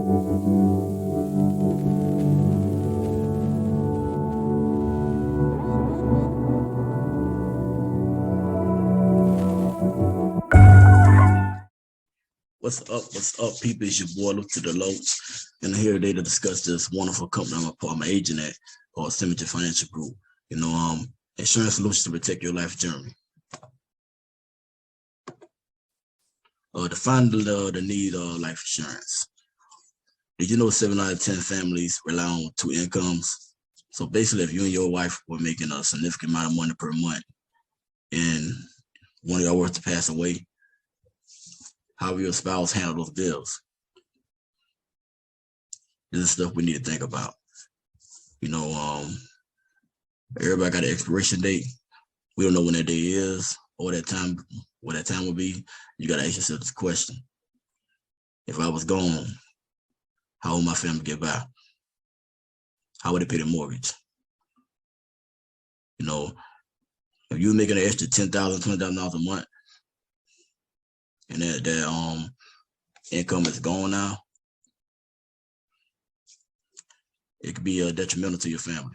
What's up, people? It's your boy, Look to the Loach, and I'm here today to discuss this wonderful company I'm an agent at called Symmetry Financial Group. Insurance solutions to protect your life journey. Define the need of life insurance. Did you know 7 out of 10 families rely on 2 incomes? So basically, if you and your wife were making a significant amount of money per month and one of y'all were to pass away, how will your spouse handle those bills? This is stuff we need to think about. Everybody got an expiration date. We don't know when that day is or what that time will be. You got to ask yourself this question. If I was gone, how would my family get by? How would they pay the mortgage? If you're making an extra $10,000, $20,000 a month, and that income is gone now, it could be detrimental to your family.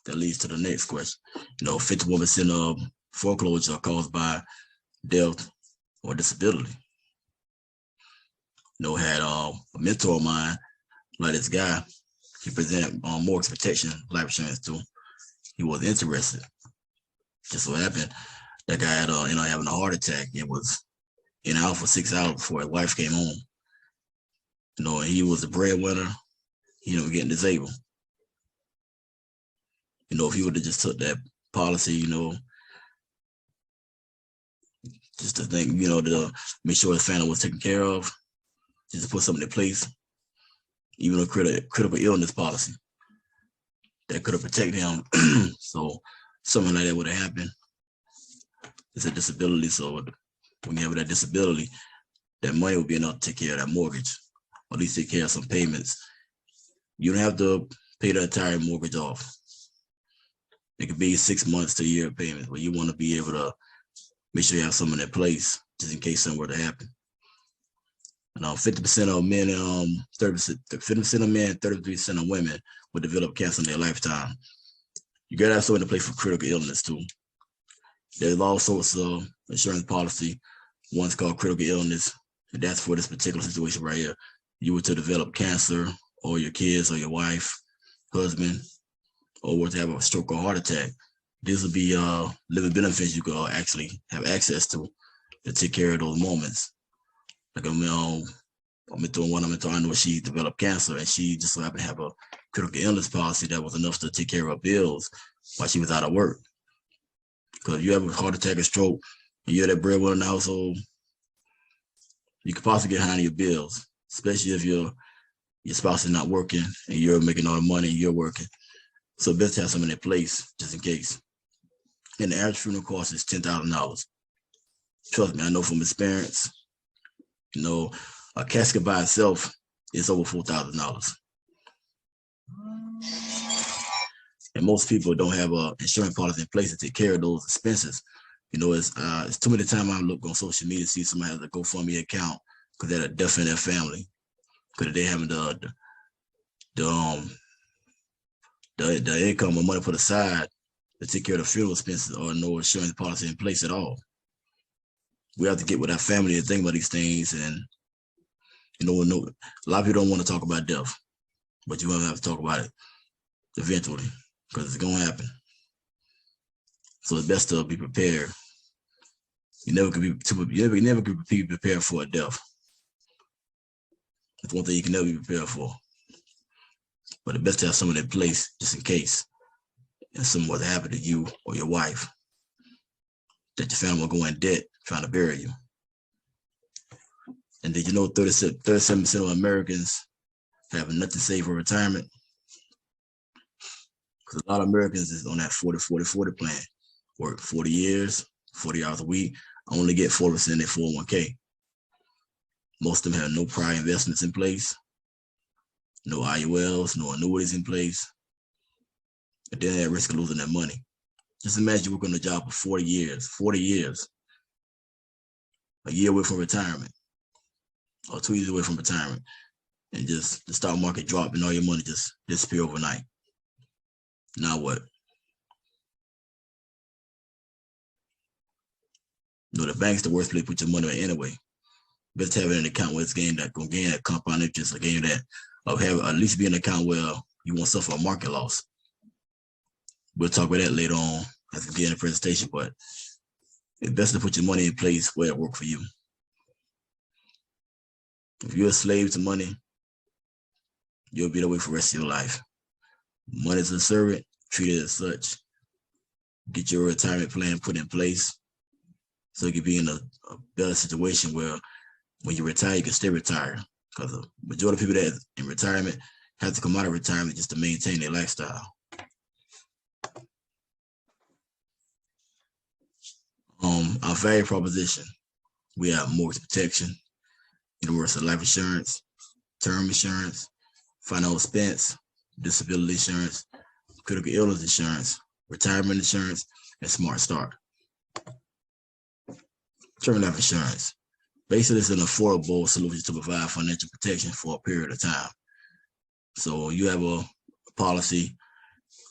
That leads to the next question. 51% of foreclosures are caused by death or disability. Had a mentor of mine, like this guy, he presented mortgage protection, life insurance too. He was interested. Just so happened, that guy had having a heart attack. It was in and out for 6 hours before his wife came home. And he was the breadwinner, getting disabled. If he would have just took that policy, just to think, to make sure his family was taken care of, just to put something in place, even a critical illness policy that could have protected him. So something like that would have happened. It's a disability. So when you have that disability, that money will be enough to take care of that mortgage, or at least take care of some payments. You don't have to pay the entire mortgage off. It could be 6 months to a year of payments, but you want to be able to make sure you have something in place just in case something were to happen. 50% of men, 50% of men, 33% of women will develop cancer in their lifetime. You got to have something in place for critical illness too. There's all sorts of insurance policy. One's called critical illness, and that's for this particular situation right here. You were to develop cancer, or your kids, or your wife, husband, or were to have a stroke or heart attack. These would be living benefits you could actually have access to take care of those moments. Like I know she developed cancer, and she just so happened to have a critical illness policy that was enough to take care of her bills while she was out of work. Because if you have a heart attack or stroke, and you're that breadwinner in the household, you could possibly get behind your bills, especially if your spouse is not working and you're making all the money and you're working. So best to have something in place just in case. And the average funeral cost is $10,000. Trust me, I know from experience. A casket by itself is over $4,000. And most people don't have a insurance policy in place to take care of those expenses. It's too many times I look on social media to see somebody has a GoFundMe account because they had a death in their family, because they having the income or money put aside to take care of the funeral expenses, or no insurance policy in place at all. We have to get with our family and think about these things. And a lot of people don't want to talk about death, but you're gonna have to talk about it eventually, because it's gonna happen. So it's best to be prepared. You never can be prepared for a death. That's one thing you can never be prepared for. But it's best to have someone in place just in case, and something was to happen to you or your wife, that your family will go in debt trying to bury you. And did you know 37% of Americans have nothing saved for retirement? Because a lot of Americans is on that 40-40-40 plan. Work 40 years, 40 hours a week, only get 4% in their 401k. Most of them have no prior investments in place, no IULs, no annuities in place. But they're at risk of losing their money. Just imagine you work on a job for 40 years, a year away from retirement, or 2 years away from retirement, and just the stock market drop and all your money just disappear overnight. Now what? The bank's the worst place to put your money in anyway. Best have it in an account where it's gonna gain that compound interest, or gain that, of have at least be an account where you won't suffer a market loss. We'll talk about that later on as we get in the presentation, but it's best to put your money in place where it works for you. If you're a slave to money, you'll be that way for the rest of your life. Money is a servant, treat it as such. Get your retirement plan put in place so you can be in a better situation where when you retire, you can stay retired. Because the majority of people that in retirement have to come out of retirement just to maintain their lifestyle. Our value proposition, we have mortgage protection, universal life insurance, term insurance, final expense, disability insurance, critical illness insurance, retirement insurance, and Smart Start. Term life insurance. Basically, it's an affordable solution to provide financial protection for a period of time. So you have a policy,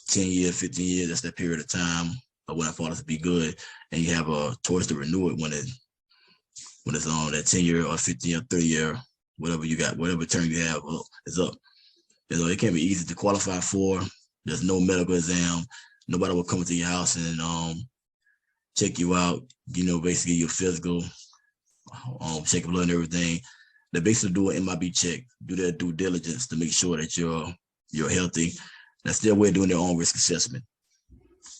10 years, 15 years, that's that period of time of when a policy be good, and you have a choice to renew it when it's on that 10-year or 15 or 30-year, whatever you got, whatever term you have is up. It can be easy to qualify for. There's no medical exam. Nobody will come to your house and check you out, basically your physical, check your blood and everything. They basically do an MIB check, do their due diligence to make sure that you're healthy. That's their way of doing their own risk assessment.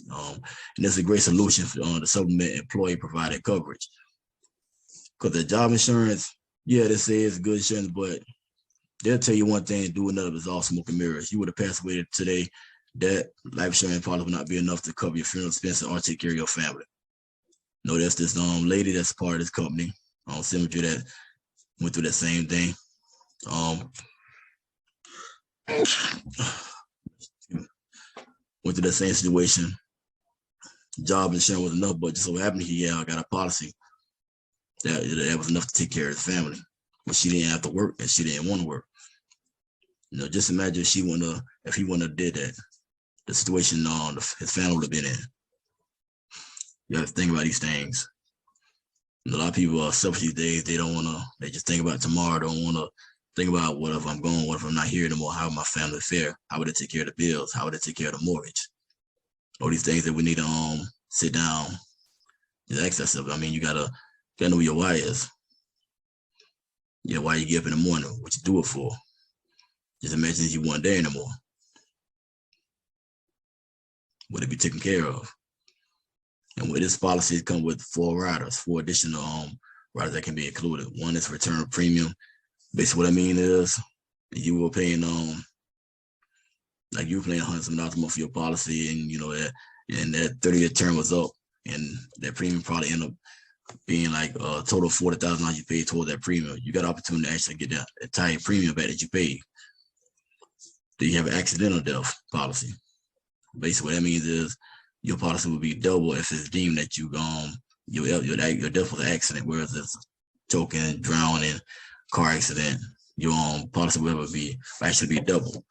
And it's a great solution for, to supplement employee provided coverage. Because the job insurance, yeah, they say it's good insurance, but they'll tell you one thing and do another. It's all smoke and mirrors. You would have passed away today, that life insurance policy will not be enough to cover your funeral expenses or take care of your family. That's this lady that's part of this company, Symmetry, that went through that same thing. Went through that same situation. Job insurance was enough, but just so happened he got a policy that was enough to take care of his family. But she didn't have to work and she didn't want to work. Just imagine if he wouldn't have did that, the situation his family would have been in. You have to think about these things. A lot of people are selfish these days. They just think about tomorrow. Don't want to think about what if I'm gone, what if I'm not here anymore? How would my family fare? How would they take care of the bills? How would they take care of the mortgage? All these things that we need to sit down, just ask ourselves. You gotta know who your why is. Why you get up in the morning, what you do it for. Just imagine if you weren't there anymore. Would it be taken care of? And with this policy, it comes with four additional riders that can be included. One is return premium. Basically, what I mean is you were paying like you were paying $100 a month for your policy, and that 30-year term was up, and that premium probably ended up being like a total of $40,000 you paid toward that premium. You got an opportunity to actually get that entire premium back that you paid. Then you have an accidental death policy. Basically, what that means is your policy will be double if it's deemed that your death was an accident, whereas it's choking, drowning, car accident. Your policy will actually be double.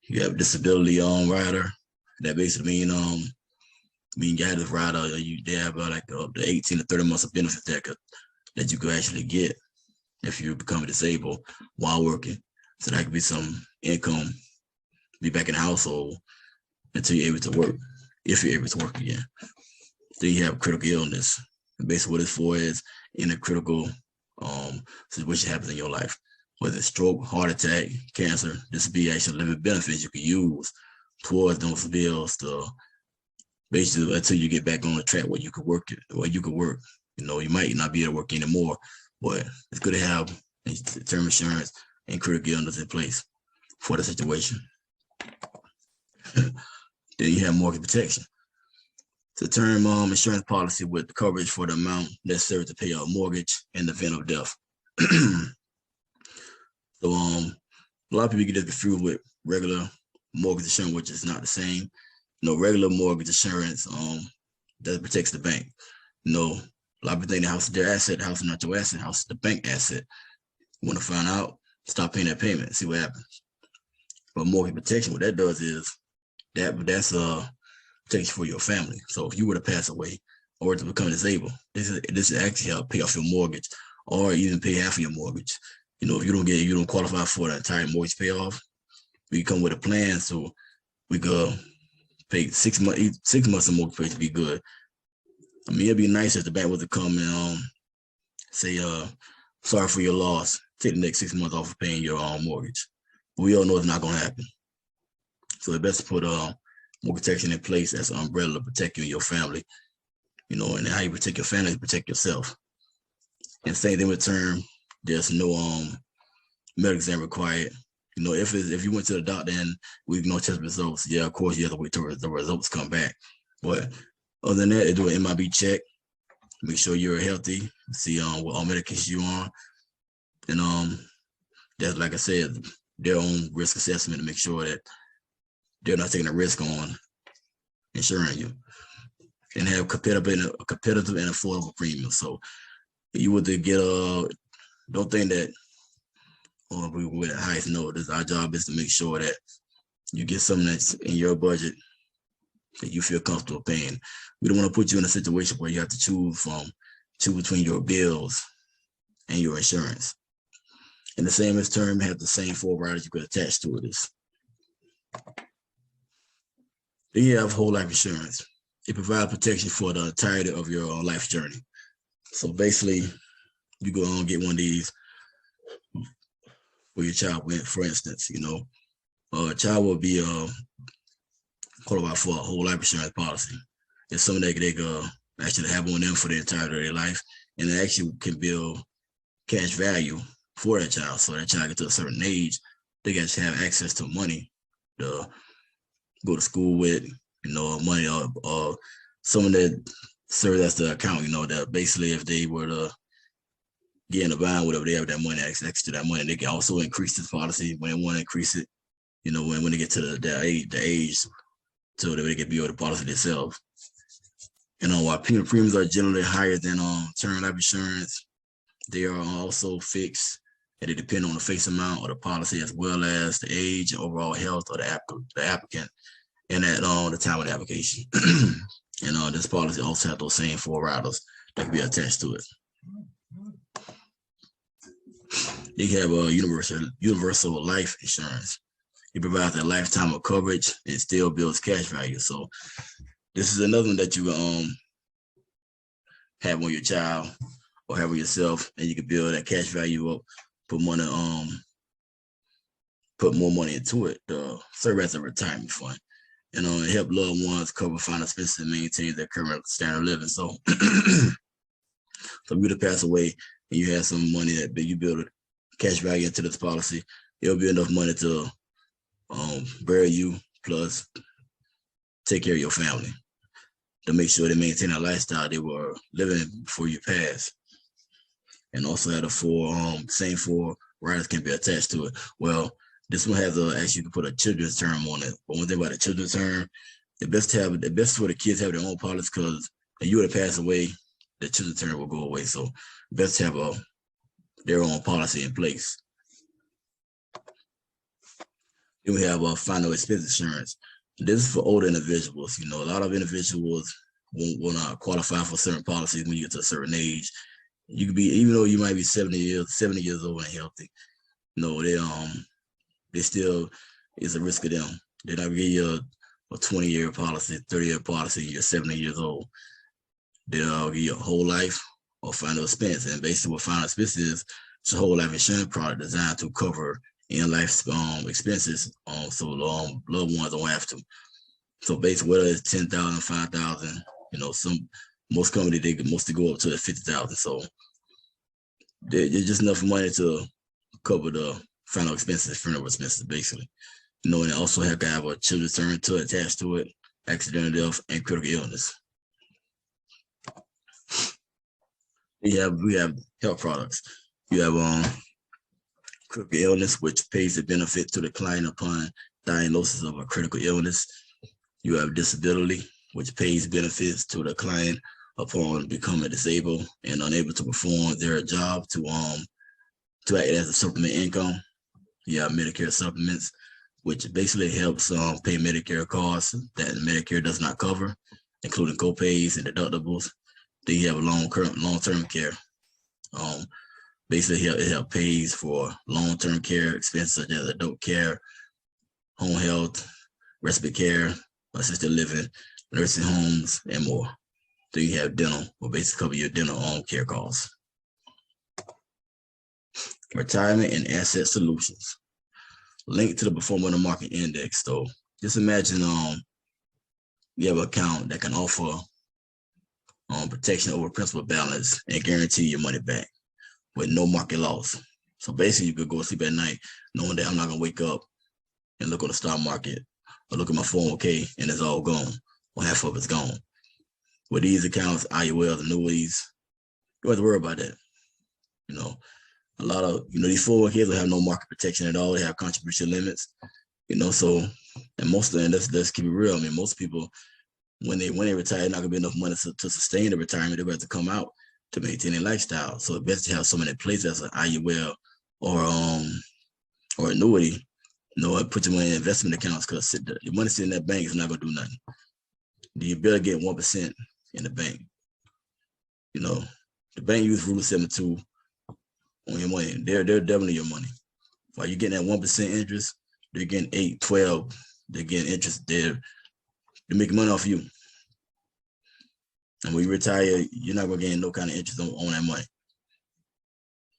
You have a disability rider. That basically mean you have this rider, they have like up to 18 to 30 months of benefits that you could actually get if you become disabled while working. So that could be some income, be back in the household until you're able to work, if you're able to work again. Then you have critical illness. And basically what it's for is in a critical situation happens in your life, whether it's stroke, heart attack, cancer, this would be actually living benefits you can use towards those bills to basically until you get back on the track where you could work. You might not be able to work anymore, but it's good to have term insurance and critical illness in place for the situation. Then you have mortgage protection. It's a term insurance policy with coverage for the amount necessary to pay a mortgage in the event of death. So a lot of people get confused with regular mortgage insurance, which is not the same. Regular mortgage insurance that protects the bank. A lot of people think the house is their asset, the house is not your asset, the house is the bank asset. You want to find out? stop paying that payment and see what happens. But mortgage protection, what that does is that's protection for your family. So if you were to pass away or to become disabled, this actually help pay off your mortgage or even pay half of your mortgage. You know, if you don't qualify for the entire mortgage payoff, we come with a plan so we could pay 6 months. 6 months of mortgage pay to be good. I mean, it'd be nice if the bank was to come and say, sorry for your loss. Take the next 6 months off of paying your mortgage. We all know it's not going to happen. So it's best to put mortgage protection in place as an umbrella to protect you and your family. You know, and how you protect your family is protect yourself. And same thing with term, there's no medical exam required. You know, if you went to the doctor and we ignore test results, yeah, of course you have to wait till the results come back. But other than that, they do an MIB check, make sure you're healthy, see what all medications you on, and that's, like I said, their own risk assessment to make sure that they're not taking a risk on insuring you, and have competitive and affordable premium. So you would get don't think that we with the highest note. Our job is to make sure that you get something that's in your budget that you feel comfortable paying. We don't want to put you in a situation where you have to choose between your bills and your insurance. And the same as term, have the same 4 riders you could attach to it. Then you have whole life insurance. It provides protection for the entirety of your life journey. So basically, you go on and get one of these for your child. For instance, you know, a child will be qualified for a whole life insurance policy. It's something that they could actually have on them for the entirety of their life, and it actually can build cash value for that child. So that child gets to a certain age, they got to have access to money to go to school with, you know, money or someone that serves as the account, you know, that basically if they were to get in a bind, whatever, they have that money, access to that money. They can also increase this policy when they want to increase it, you know, when they get to the age so that they can build the policy themselves. You know, while premiums are generally higher than term life insurance, they are also fixed, and they depend on the face amount of the policy as well as the age and overall health of the applicant and at the time of the application. And this policy also has those same 4 riders that can be attached to it. You have universal life insurance. It provides a lifetime of coverage and still builds cash value. So this is another one that you have on your child or have on yourself, and you can build that cash value up, put more money into it, serve as a retirement fund. And it help loved ones cover final expenses and maintain their current standard of living. So, so if you to pass away and you have some money that you build a cash value into this policy, it'll be enough money to bury you plus take care of your family to make sure they maintain a lifestyle they were living before you pass. And also have the same 4 riders can be attached to it. Well, this one has actually you can put a children's term on it. But one thing about the children's term, the best for the kids have their own policy, because if you were to pass away, the children's term will go away. So best to have their own policy in place. Then we have final expense insurance. This is for older individuals. You know, a lot of individuals will not qualify for certain policies when you get to a certain age. You could be, even though you might be 70 years old and healthy, no, they still is a risk to them. They're not gonna give you a 20-year policy, 30-year policy, and you're 70 years old. They'll give you a whole life or final expense. And basically what final expense is, it's a whole life insurance product designed to cover in-life expenses so loved ones don't have to. So basically whether it's 10,000, 5,000, you know, most companies, they can mostly go up to 50,000. So there's just enough money to cover the final expenses, funeral expenses, basically. You know, and they also have to have a children's term to attach to it, accidental death, and critical illness. We have health products. You have critical illness, which pays the benefit to the client upon diagnosis of a critical illness. You have disability, which pays benefits to the client upon becoming disabled and unable to perform their job to act as a supplement income. You have Medicare supplements, which basically helps pay Medicare costs that Medicare does not cover, including copays and deductibles. Then you have long-term care. Basically, it help pays for long-term care expenses such as adult care, home health, respite care, assisted living, nursing homes, and more. Then you have dental, will basically cover your dental care costs. Retirement and asset solutions. Linked to the performance of the market index. So just imagine you have an account that can offer protection over principal balance and guarantee your money back with no market loss. So basically, you could go to sleep at night knowing that I'm not gonna wake up and look on the stock market or look at my 401k and it's all gone, or half of it's gone. With these accounts, IULs, annuities, you don't have to worry about that. You know, a lot of these 401ks will have no market protection at all. They have contribution limits. So and most of them, let's keep it real. I mean, most people when they retire, not gonna be enough money to sustain the retirement. They're going to come out to maintain their lifestyle. So it's best to have someone in place as an IUL or annuity. Put your money in investment accounts, because your money sitting in that bank is not gonna do nothing. You better get 1% in the bank. The bank use Rule 72 on your money. They're doubling your money. While you're getting that 1% interest, they're getting 8, 12. They're getting interest. They're making money off you. And when you retire, you're not gonna gain no kind of interest on that money.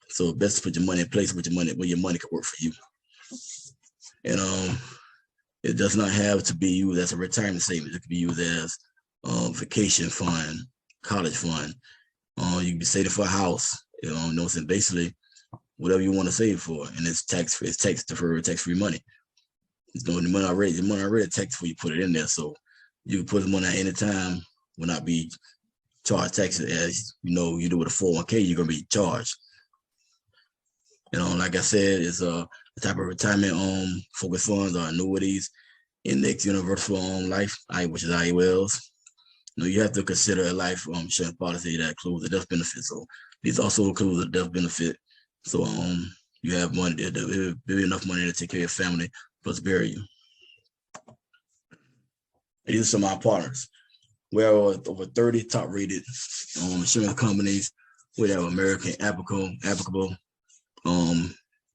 So best to put your money in place where your money can work for you. And it does not have to be used as a retirement savings. It could be used as vacation fund, college fund. You can be saving for a house. So basically whatever you want to save for, and it's tax deferred, tax-free money. The money already taxed before you put it in there. So you can put the money at any time, will not be charged taxes as you do with a 401k. You're gonna be charged. Like I said, it's the type of retirement focused funds or annuities, index universal life, which is IULs. You have to consider a life insurance policy that includes a death benefit. So these also include a death benefit. So you have money, there'll be enough money to take care of your family plus bury you. These are some of our partners. We have over 30 top rated insurance companies. We have American Applicable,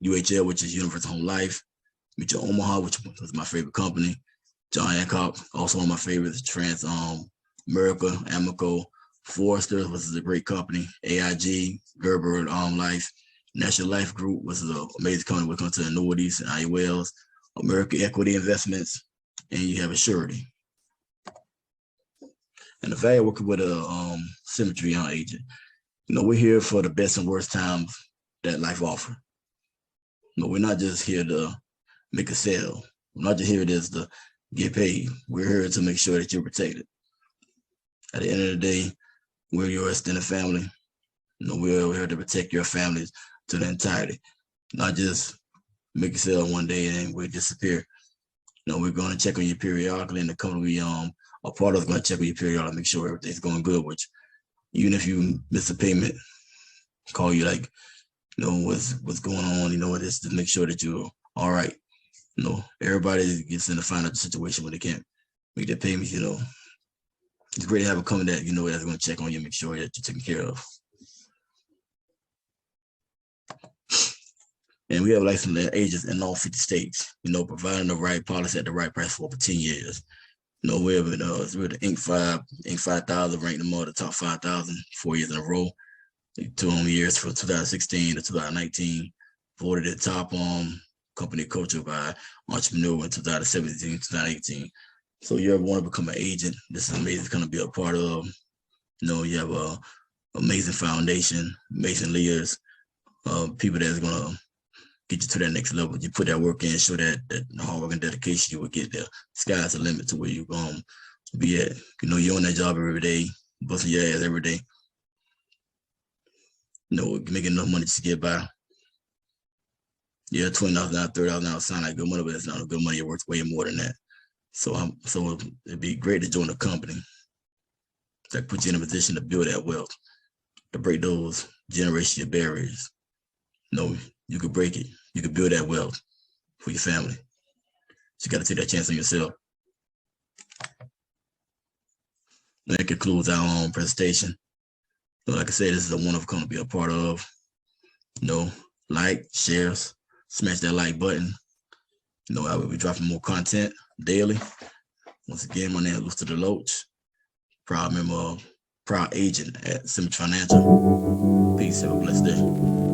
UHL, which is Universal Home Life, Mutual Omaha, which was my favorite company, John Hancock, also one of my favorites, Trans America, Amico, Forrester, which is a great company, AIG, Gerber Life, National Life Group, which is an amazing company when it comes to annuities and IULs, American Equity Investments, and you have Esure. And the value working with a Symmetry agent. We're here for the best and worst times that life offers. We're not just here to make a sale. We're not just here to get paid. We're here to make sure that you're protected. At the end of the day, we're your extended family. We're here to protect your families to the entirety, not just make a sale one day and then we disappear. We're going to check on you periodically, and the company we are part of is going to check on you periodically, make sure everything's going good. Which, even if you miss a payment, call you what's going on. Just to make sure that you're all right. Everybody gets in a financial situation where they can't make their payments. It's great to have a company that that's going to check on you, make sure that you're taken care of. And we have licensed agents in all 50 states, providing the right policy at the right price for over 10 years. We're the Inc. 5000 ranked among the top 5,000 4 years in a row. 2 years from 2016 to 2019, voted the top company culture by Entrepreneur in 2017, 2018. So you ever want to become an agent, this is amazing to be a part of. You have a amazing foundation, amazing leaders, people that's gonna get you to that next level. You put that work in, show that hard work and dedication, you will get there. Sky's the limit to where you're gonna be at. You're on that job every day, busting your ass every day. Making enough money to get by. Yeah, $20 an hour, $30 an hour sound like good money, but it's not good money. It works way more than that. So it'd be great to join a company that puts you in a position to build that wealth, to break those generational barriers. You could break it. You could build that wealth. for your family. So you got to take that chance on yourself. That concludes our presentation. Like I said, this is a wonderful company to be a part of. Like, shares, smash that like button. I will be dropping more content daily. Once again, my name is Luster Deloach, proud member, proud agent at Symmetry Financial. Peace. Have a blessed day.